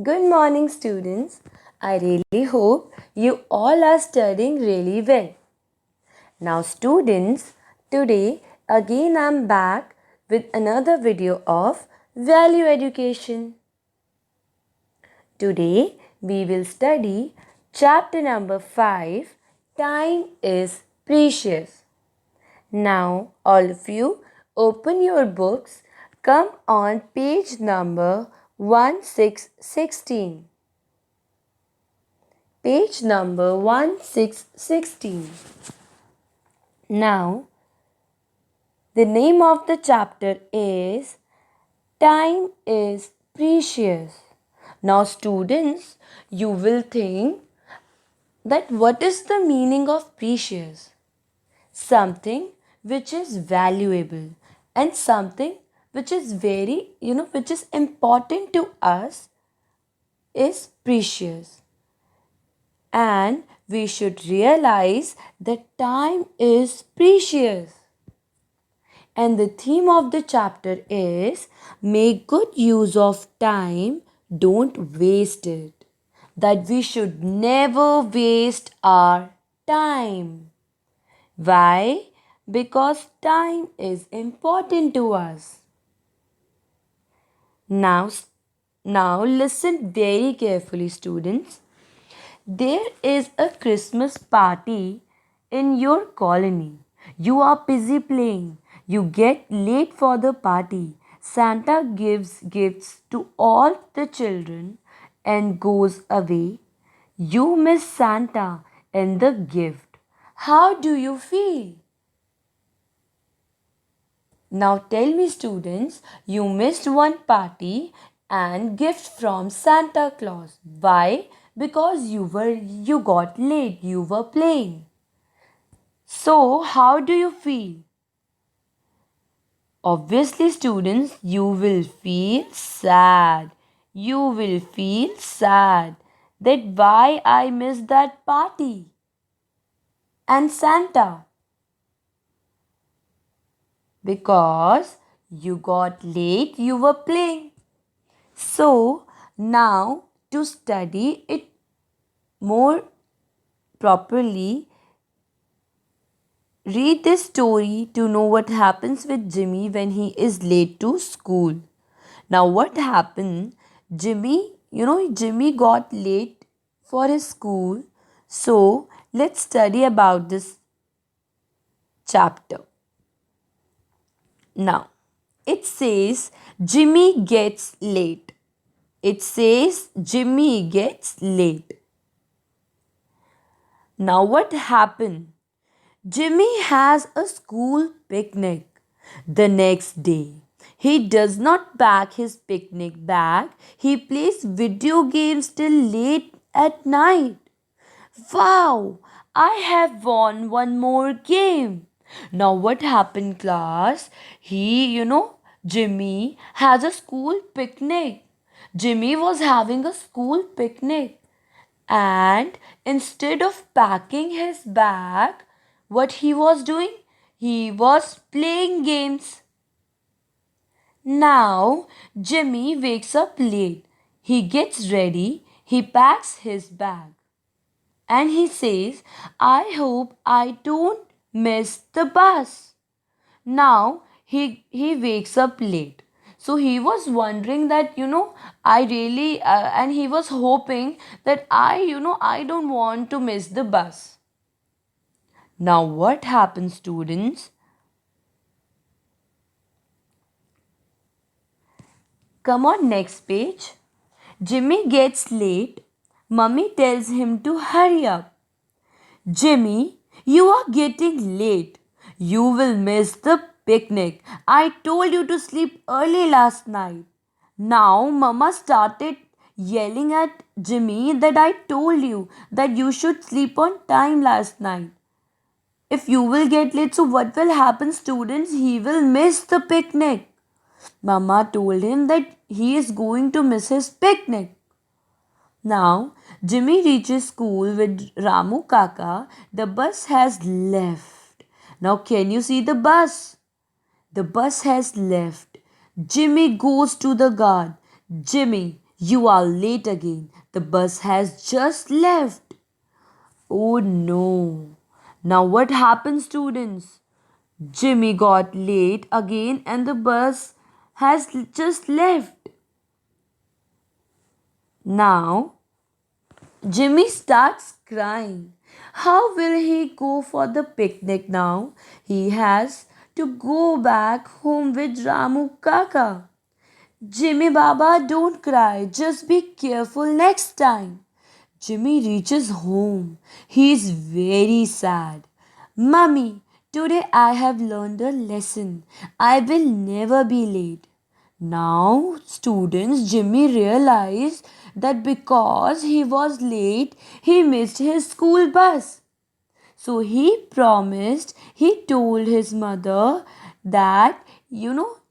Good morning, students. I really hope you all are studying really well. Now, students, today again I'm back with another video of value education. Today we will study chapter number 5, Time is Precious. Now, all of you, open your books. Come on page number 1616. Page number 1616. Now, the name of the chapter is Time is Precious. Now, students, you will think that what is the meaning of precious? Something which is valuable and something which is which is important to us is precious. And we should realize that time is precious. And the theme of the chapter is make good use of time, don't waste it. That we should never waste our time. Why? Because time is important to us. Now, now listen very carefully, students. There is a Christmas party in your colony. You are busy playing. You get late for the party. Santa gives gifts to all the children and goes away. You miss Santa and the gift. How do you feel? Now tell me, students, you missed one party and gift from Santa Claus. Why? Because you got late, you were playing. So, how do you feel? Obviously, students, you will feel sad. You will feel sad that why I missed that party. And Santa, because you got late, you were playing. So, now to study it more properly, read this story to know what happens with Jimmy when he is late to school. Now, what happened? Jimmy got late for his school. So, let's study about this chapter. Now, it says Jimmy gets late. It says Jimmy gets late. Now, what happened? Jimmy has a school picnic the next day. He does not pack his picnic bag. He plays video games till late at night. Wow, I have won one more game. Now, what happened, class? Jimmy has a school picnic. Jimmy was having a school picnic. And instead of packing his bag, what he was doing? He was playing games. Now, Jimmy wakes up late. He gets ready. He packs his bag. And he says, I hope I don't miss the bus. Now, he wakes up late. So he was wondering that, I really, and he was hoping that I don't want to miss the bus. Now, what happens, students? Come on, next page. Jimmy gets late. Mummy tells him to hurry up. Jimmy, you are getting late. You will miss the picnic. I told you to sleep early last night. Now, Mama started yelling at Jimmy that I told you that you should sleep on time last night. If you will get late, so what will happen, students? He will miss the picnic. Mama told him that he is going to miss his picnic. Now, Jimmy reaches school with Ramu Kaka. The bus has left. Now, can you see the bus? The bus has left. Jimmy goes to the guard. Jimmy, You are late again. The bus has just left. Oh no. Now what happened, students? Jimmy got late again and the bus has just left. Now Jimmy starts crying. How will he go for the picnic now? He has to go back home with Ramu Kaka. Jimmy Baba, don't cry. Just be careful next time. Jimmy reaches home. He is very sad. Mummy, today I have learned a lesson. I will never be late. Now, students, Jimmy realized that because he was late, he missed his school bus. So he told his mother that,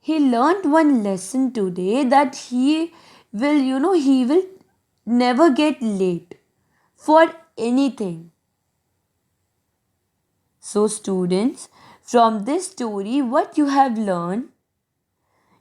he learned one lesson today that he will never get late for anything. So, students, from this story, what you have learned?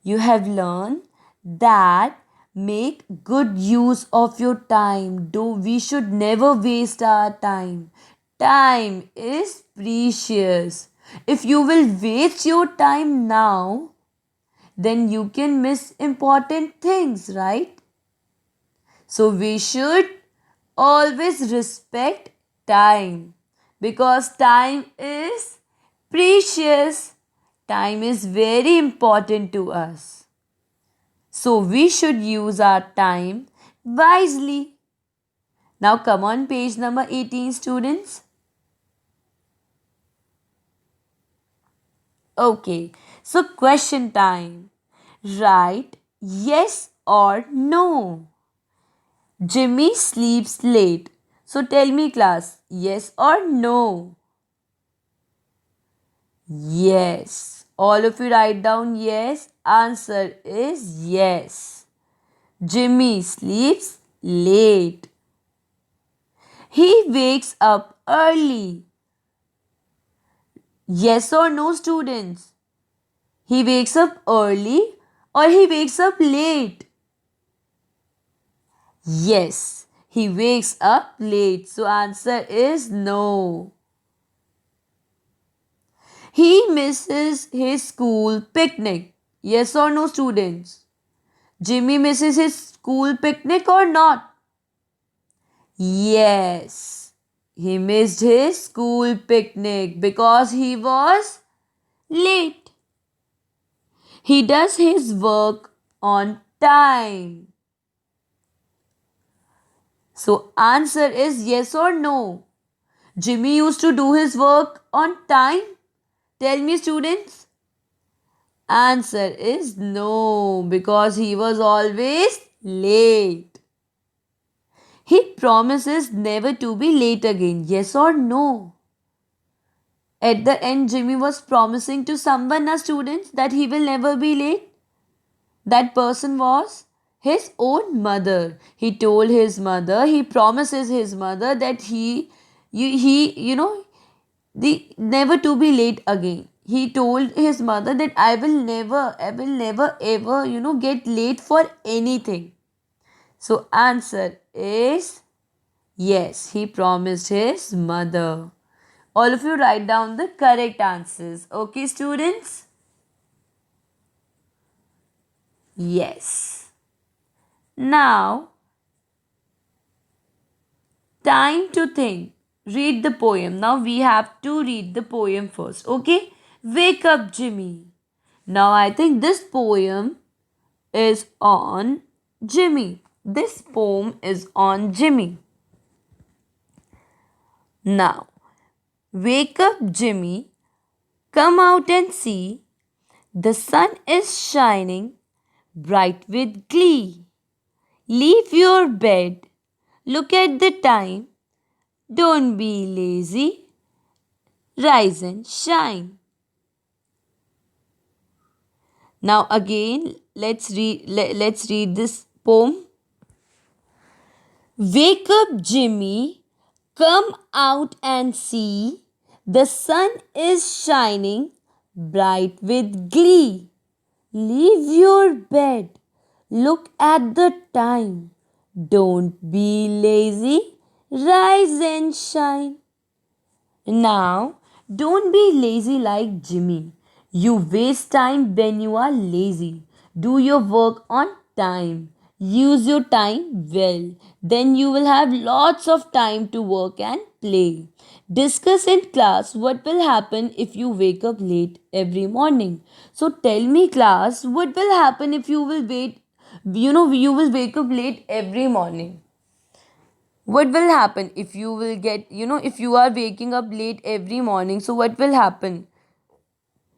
You have learned that make good use of your time. We should never waste our time. Time is precious. If you will waste your time now, then you can miss important things, right? So we should always respect time because time is precious. Time is very important to us. So we should use our time wisely. Now come on, page number 18, students. Okay, so question time. Write yes or no. Jimmy sleeps late. So tell me, class, yes or no? Yes. All of you write down yes. Answer is yes. Jimmy sleeps late. He wakes up early. Yes or no, students? He wakes up early or he wakes up late? Yes, he wakes up late. So answer is no. He misses his school picnic. Yes or no, students? Jimmy misses his school picnic or not? Yes, he missed his school picnic because he was late. He does his work on time. So answer is yes or no. Jimmy used to do his work on time. Tell me, students. Answer is no because he was always late. He promises never to be late again. Yes or no? At the end, Jimmy was promising to someone, students, that he will never be late. That person was his own mother. He told his mother, he promises his mother that the never to be late again. He told his mother that I will never ever, get late for anything. So answer is yes, he promised his mother. All of you write down the correct answers. Okay, students? Yes. Now, time to think. Read the poem. Now we have to read the poem first. Okay? Wake up, Jimmy. Now I think this poem is on Jimmy. This poem is on Jimmy. Now, wake up, Jimmy. Come out and see. The sun is shining bright with glee. Leave your bed. Look at the time. Don't be lazy. Rise and shine. Now again, let's read this poem. Wake up, Jimmy. Come out and see. The sun is shining bright with glee. Leave your bed. Look at the time. Don't be lazy. Rise and shine. Now, don't be lazy like Jimmy. You waste time when you are lazy. Do your work on time. Use your time well. Then you will have lots of time to work and play. Discuss in class what will happen if you wake up late every morning. So tell me, class, what will happen if you will wake up late every morning? What will happen if you will get, if you are waking up late every morning? So what will happen?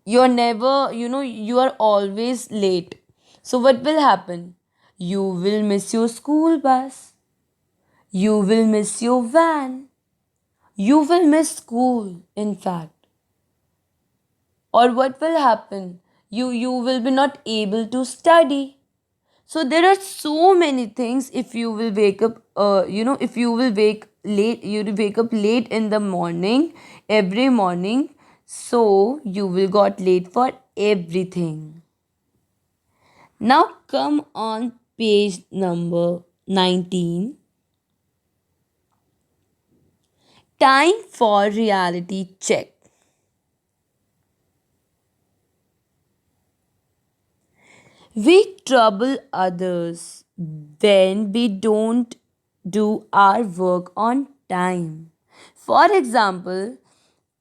You're never, you are always late. So what will happen? You will miss your school bus. You will miss your van. You will miss school, in fact. Or what will happen? You will be not able to study. So there are so many things. If you will wake up, if you will wake late, you will wake up late in the morning, every morning. So you will got late for everything. Now come on page number 19. Time for reality check. We trouble others when we don't do our work on time. For example,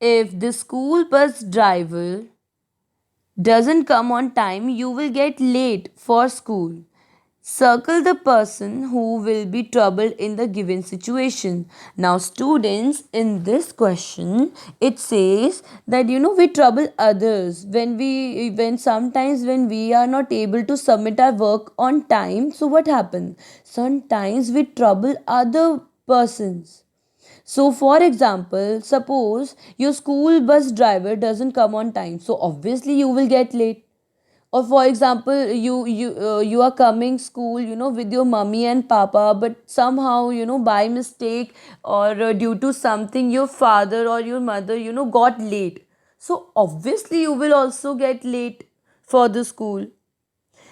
if the school bus driver doesn't come on time, you will get late for school. Circle the person who will be troubled in the given situation. Now, students, in this question, it says that we trouble others when sometimes when we are not able to submit our work on time. So, what happens? Sometimes we trouble other persons. So, for example, suppose your school bus driver doesn't come on time, so obviously you will get late. Or for example, you are coming school, with your mummy and papa, but somehow, by mistake or due to something, your father or your mother, got late. So obviously you will also get late for the school.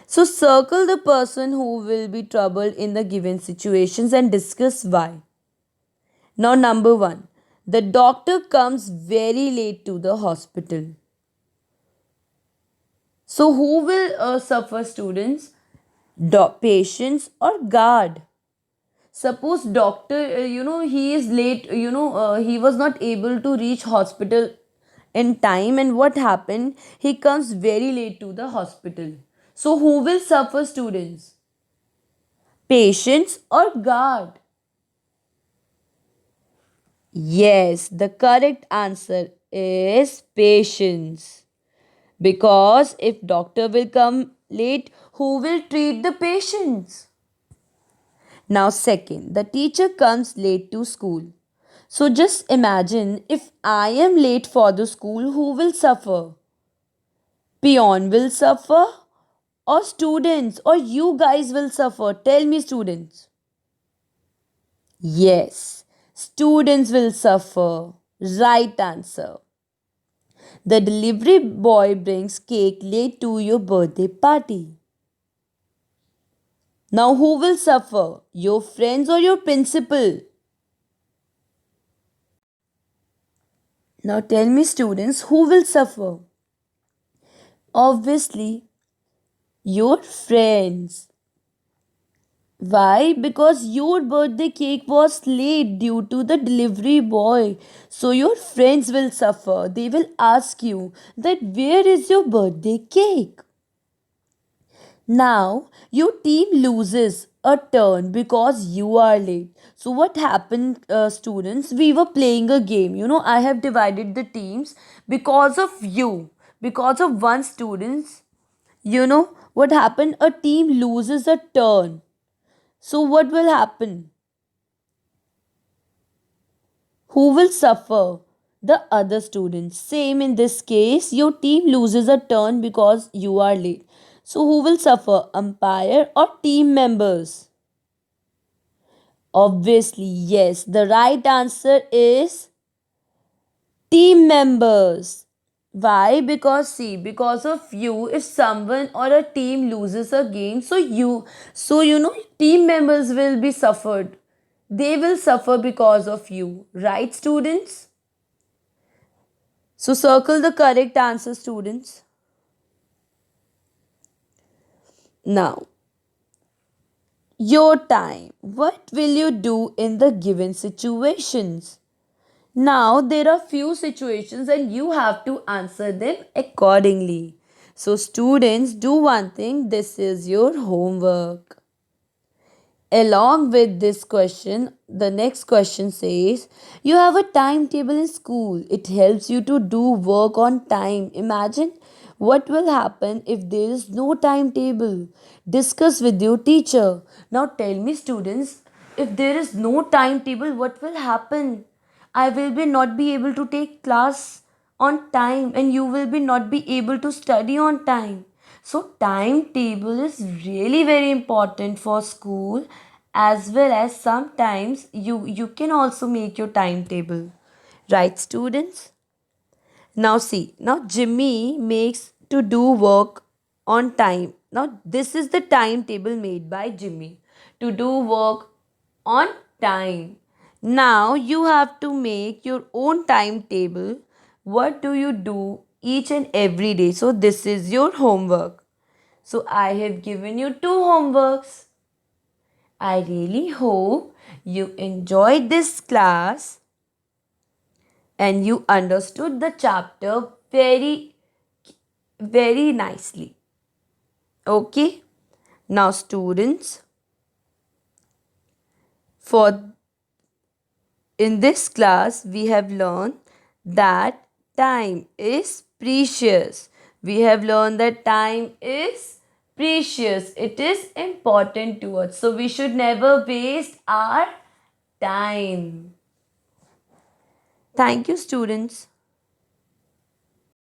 So circle the person who will be troubled in the given situations and discuss why. Now, number one, the doctor comes very late to the hospital. So, who will suffer, students? Patients or guard? Suppose doctor, he is late, he was not able to reach hospital in time, and what happened? He comes very late to the hospital. So, who will suffer, students? Patients or guard? Yes, the correct answer is patients. Because if doctor will come late, who will treat the patients? Now, second, the teacher comes late to school. So just imagine, if I am late for the school, who will suffer? Peon will suffer, or students, or you guys will suffer? Tell me, students. Yes, students will suffer. Right answer. The delivery boy brings cake late to your birthday party. Now, who will suffer? Your friends or your principal? Now, tell me, students, who will suffer? Obviously, your friends. Why? Because your birthday cake was late due to the delivery boy. So, your friends will suffer. They will ask you that where is your birthday cake? Now, your team loses a turn because you are late. So, what happened, students? We were playing a game. I have divided the teams because of you, because of one students. What happened? A team loses a turn. So, what will happen? Who will suffer? The other students. Same in this case, your team loses a turn because you are late. So, who will suffer? Umpire or team members? Obviously, yes. The right answer is team members. Why? Because see, because of you, if someone or a team loses a game, team members will be suffered. They will suffer because of you, right, students? So circle the correct answer, students. Now, your time. What will you do in the given situations? Now, there are few situations and you have to answer them accordingly. So, students, do one thing. This is your homework. Along with this question, the next question says, you have a timetable in school. It helps you to do work on time. Imagine what will happen if there is no timetable. Discuss with your teacher. Now tell me, students, if there is no timetable, what will happen? I will be not be able to take class on time and you will be not be able to study on time. So timetable is really very important for school, as well as sometimes you can also make your timetable. Right, students? Now see, now Jimmy makes to do work on time. Now this is the timetable made by Jimmy to do work on time. Now you have to make your own timetable. What do you do each and every day? So this is your homework. So I have given you two homeworks. I really hope you enjoyed this class and you understood the chapter very nicely. Okay? Now, students, for in this class, we have learned that time is precious. We have learned that time is precious. It is important to us. So, we should never waste our time. Thank you, students.